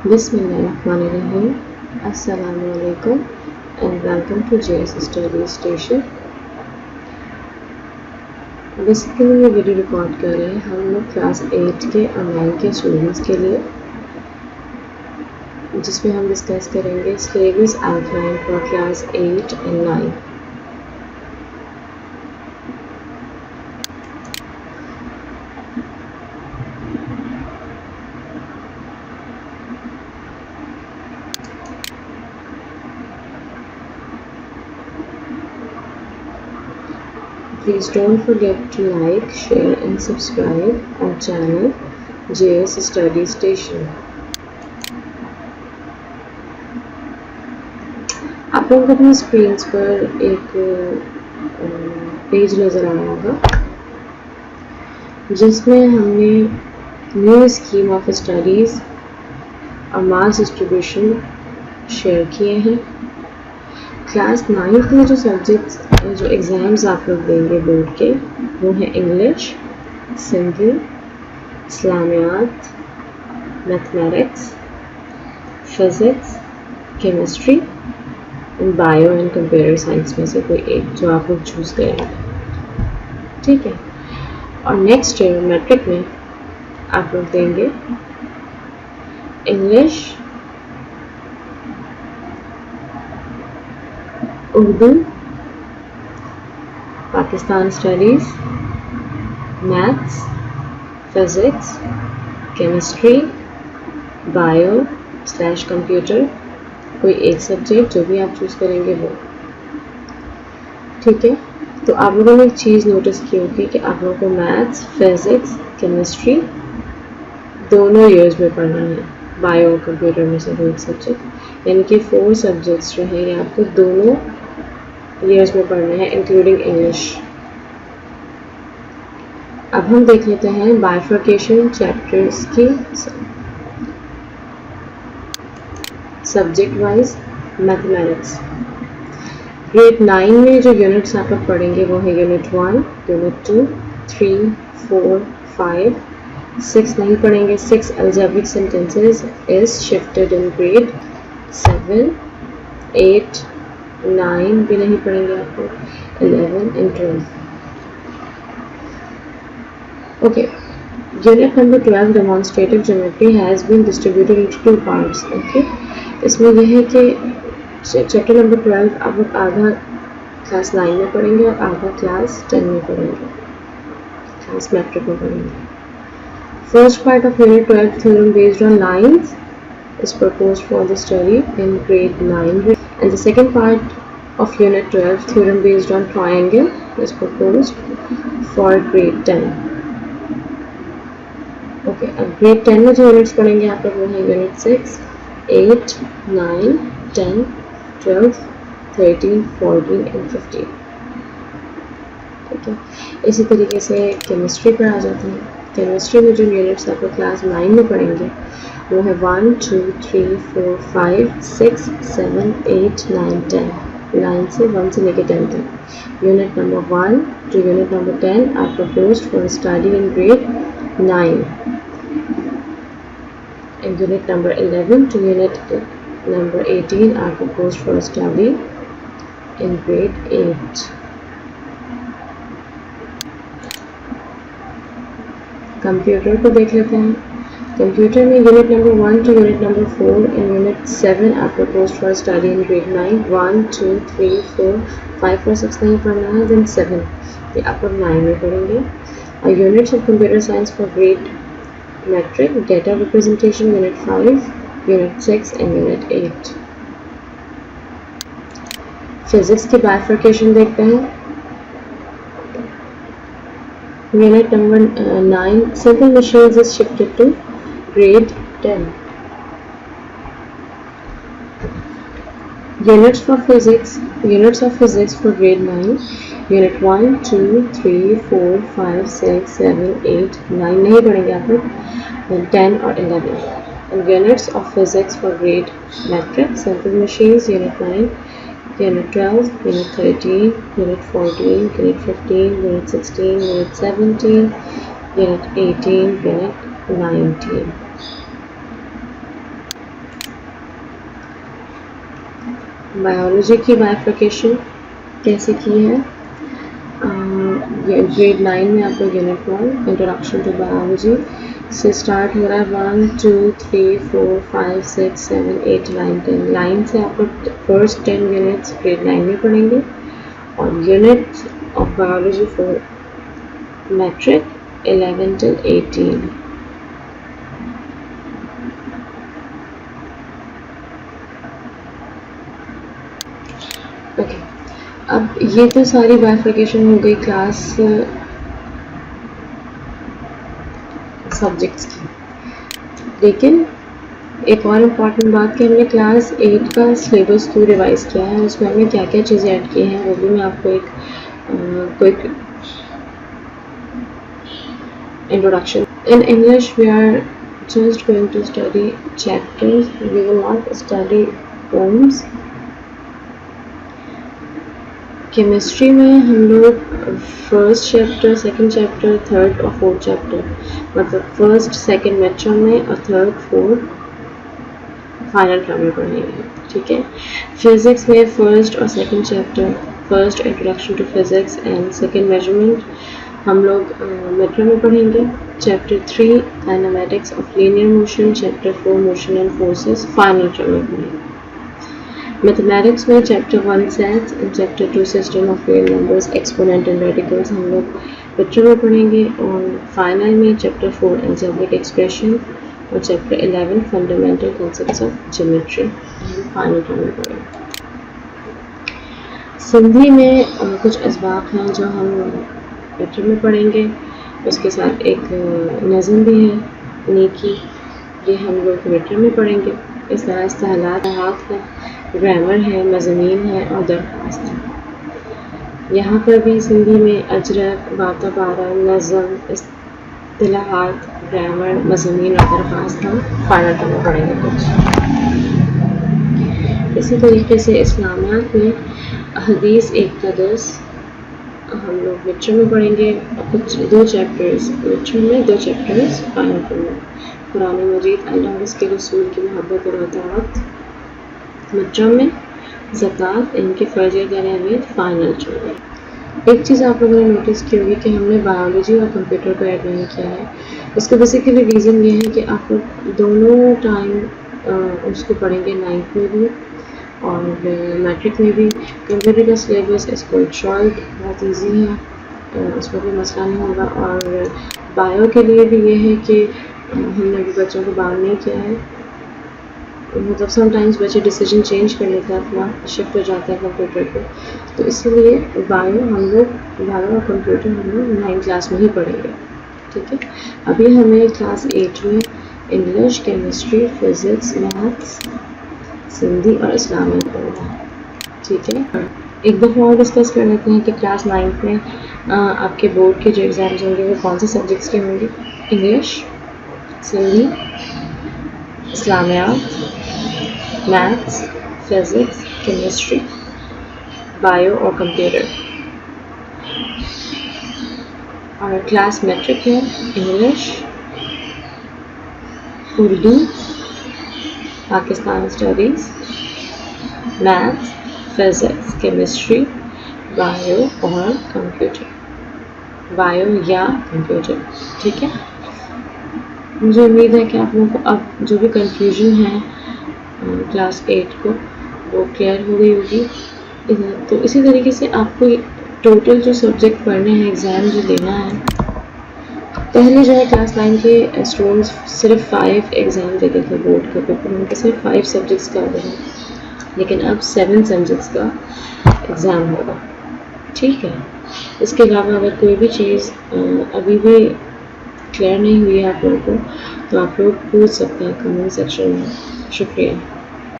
Bismillahirrahmanirrahim. Assalamualaikum and welcome to JS Study Station. Basically ये video record कर रहे हैं हम लोग क्लास 8 के ऑनलाइन के स्टूडेंट्स के लिए, जिसमें हम डिस्कस करेंगे syllabus outline for class 8 and 9. Please don't forget to like, share and subscribe our channel JS Study Station. आप लोगों को अपनी स्क्रीन पर एक पेज नज़र आ रहा होगा जिसमें हमने न्यू स्कीम ऑफ स्टडीज़ और मास डिस्ट्रीब्यूशन शेयर किए हैं. क्लास 9 में जो सब्जेक्ट्स जो एग्ज़ाम्स आप लोग देंगे बोर्ड के वो हैं इंग्लिश, सिंधी, इस्लामियात, mathematics, physics, chemistry and bio and computer science में से कोई एक जो आप लोग चूज़ करेंगे. ठीक है. और नेक्स्ट ईयर मैट्रिक में आप लोग देंगे English, Urdu, Pakistan studies, maths, physics, chemistry, bio / computer, कोई एक सब्जेक्ट जो भी आप चूज़ करेंगे वो. ठीक है. तो आप लोगों ने एक चीज़ नोटिस की होगी कि आप लोगों को मैथ्स, फिज़िक्स, केमिस्ट्री दोनों ईयर्स में पढ़ना है, बायो और कंप्यूटर में से कोई एक सब्जेक्ट, यानी कि 4 सब्जेक्ट्स जो हैं ये आपको दोनों ईयर्स में पढ़ने हैं इंक्लूडिंग इंग्लिश. अब हम देख लेते हैं बाइफर्केशन चैप्टर्स की सब्जेक्ट वाइज. मैथमेटिक्स ग्रेड 9 में जो यूनिट्स आप लोग पढ़ेंगे वो है यूनिट 1, यूनिट 2, 3, 4, 5, 6 नहीं पढ़ेंगे. 6 algebraic sentences is shifted in grade 7, 8, 9 भी नहीं पढ़ेंगे आप लोग, 11 and 12. Okay. Unit number 12 demonstrative geometry has been distributed into 2 parts. Okay. इसमें यह है कि चैप्टर नंबर 12 आप लोग आधा क्लास 9 में पढ़ेंगे और आधा क्लास 10 में पढ़ेंगे, क्लास मैट्रिक में पढ़ेंगे. First part of Unit 12 theorem based on lines is proposed for the study in grade 9, and the second part of Unit 12 theorem based on triangle is proposed for grade 10. Okay, अब grade 10 में जो units पढ़ेंगे आप लोग वो है unit 6, 8, 9, 10, 12, 13, 14 and 15. ठीक है. इसी तरीके से केमिस्ट्री पर आ जाते हैं. केमिस्ट्री में जो यूनिट्स आप लोग क्लास 9 में पढ़ेंगे वो है 1, 2, 3, 4, 5, 6, 7, 8, 9, 10. लाइन से 1 से लेकर 10 तक. Unit number 1 to unit number 10 are proposed for study in grade 9, and unit number 11 to unit number 18 are proposed for study in grade 8. Computer को देख लेते हैं. कंप्यूटर में unit number 1 to unit number 4 and unit 7 are proposed for study in grade 9. 1, 2, 3, 4, 5 और 6 नहीं पढ़ना है, then 7 ये आप लोग 9 में पढ़ेंगे. Units of computer science for grade metric, data representation unit 5, unit 6 and unit 8. Physics की बाइफर्केशन देखते हैं. Unit number 9 simple machines is shifted to grade 10. Units of physics for grade 9, unit 1, 2, 3, 4, 5, 6, 7, 8, 9 नहीं पढ़ेंगे आप लोग, then 10 और 11. And units of physics for grade metric, simple machines unit 9, Unit 12, Unit 13, Unit 14, Unit 15, Unit 16, Unit 17, Unit 18, Unit 19. Biology की bifurcation कैसे की है, grade 9 में आपको यूनिट 1 इंट्रोडक्शन टू बायोलॉजी से स्टार्ट हो रहा है 1 2 3 4 5 6 7 8 9 10 लाइन से आपको फर्स्ट 10 यूनिट्स ग्रेड 9 में पढ़ेंगे और unit of biology for matric 11 till 18। Okay, अब ये तो सारी बाइफर्केशन हो गई क्लास सब्जेक्ट्स की, लेकिन एक और इम्पॉर्टेंट बात कि हमने क्लास 8 का सिलेबस तो रिवाइज किया है, उसमें हमने क्या क्या चीज़ें ऐड की हैं वो भी मैं आपको एक quick introduction. In English we are just going to study chapters, we will not study poems. Chemistry में हम लोग first chapter, second chapter, third और फोर्थ चैप्टर, मतलब फर्स्ट सेकंड मिड टर्म में और थर्ड फोर्थ फाइनल टर्म में पढ़ेंगे, ठीक है। फिजिक्स में फर्स्ट और second chapter, first introduction to physics and second measurement हम लोग मिड टर्म में पढ़ेंगे। Chapter 3 kinematics of linear motion, chapter 4 motion and forces final term में पढ़ेंगे। मैथमेटिक्स में chapter 1 sets and chapter 2 system of real numbers, exponent and radicals हम लोग mid term में पढ़ेंगे और फाइनल में चैप्टर 4 अलजेब्रिक एक्सप्रेशन और chapter 11 fundamental concepts of geometry final term में पढ़ेंगे। सिंधी में कुछ असबाक हैं जो हम मिड टर्म में पढ़ेंगे, उसके साथ एक नज़म भी है नेकी, ये हम लोग मिड टर्म में पढ़ेंगे। इस तरह इस्तेलाहात है, ग्रामर है, मज़ामीन है और दरख्वास्त है। यहाँ पर भी सिंधी में अजरक, बाताबारा, नज़म, इस्तेलाहात, ग्रामर, मज़ामीन और दरख्वास्त हम फाइनल टर्म में पढ़ेंगे कुछ। इसी तरीके से इस्लामियात में हदीस 1 का 10 हम लोग मिड टर्म में पढ़ेंगे, कुछ 2 चैप्टर्स मिड टर्म में, 2 चैप्टर्स फाइनल टर्म में। कुरान मजीद, अल्लाह और उसके रसूल की मोहब्बत और अताअत मिड टर्म में, ज़कात इनकी फ़र्ज़ियत और अहमियत फाइनल टर्म में। एक चीज़ आप लोगों ने नोटिस की होगी कि हमने बायोलॉजी और कंप्यूटर को ऐड नहीं किया है। इसका बेसिकली रीज़न ये है कि आप लोग दोनों टाइम उसको पढ़ेंगे, 9th में भी और मैट्रिक में भी। कंप्यूटर का सिलेबस इज़ क्वाइट शॉर्ट, बहुत ईजी है, उसमें कोई मसला नहीं होगा। और बायो के लिए भी ये है कि हमने अभी बच्चों को बाहर नहीं किया है, मतलब समटाइम्स बच्चे डिसीजन चेंज कर लेते हैं, अपना शिफ्ट हो जाता है कंप्यूटर पे, तो इसीलिए बायो और कंप्यूटर हम लोग 9th क्लास में ही पढ़ेंगे, ठीक है। अभी हमें क्लास 8 में English, chemistry, physics, maths, Sindhi और इस्लामिक पढ़ना है, ठीक है। एक दफ़ा और डिस्कस कर लेते हैं कि क्लास 9th में आपके बोर्ड के जो एग्ज़ाम्स होंगे वो कौन से सब्जेक्ट्स के होंगे। इंग्लिश, सिंधी, इस्लामियात, मैथ्स, फिज़िक्स, केमिस्ट्री, बायो और कंप्यूटर। और क्लास मैट्रिक है English, Urdu, Pakistan studies, maths, physics, chemistry, bio और कंप्यूटर, बायो या कंप्यूटर, ठीक है। मुझे उम्मीद है कि आप लोगों को अब जो भी कंफ्यूजन है क्लास 8 को वो क्लियर हो गई होगी। तो इसी तरीके से आपको टोटल जो सब्जेक्ट पढ़ने हैं, एग्ज़ाम जो देना है, पहले जो है क्लास 9 के स्टूडेंट्स सिर्फ 5 एग्ज़ाम देते थे बोर्ड का पेपर, उनके सिर्फ 5 सब्जेक्ट्स का होगा, लेकिन अब 7 सब्जेक्ट्स का एग्ज़ाम होगा, ठीक है। इसके अलावा अगर कोई भी चीज़ अभी भी क्लियर नहीं हुई है आप लोगों को, तो आप लोग पूछ सकते हैं कमेंट सेक्शन में। शुक्रिया।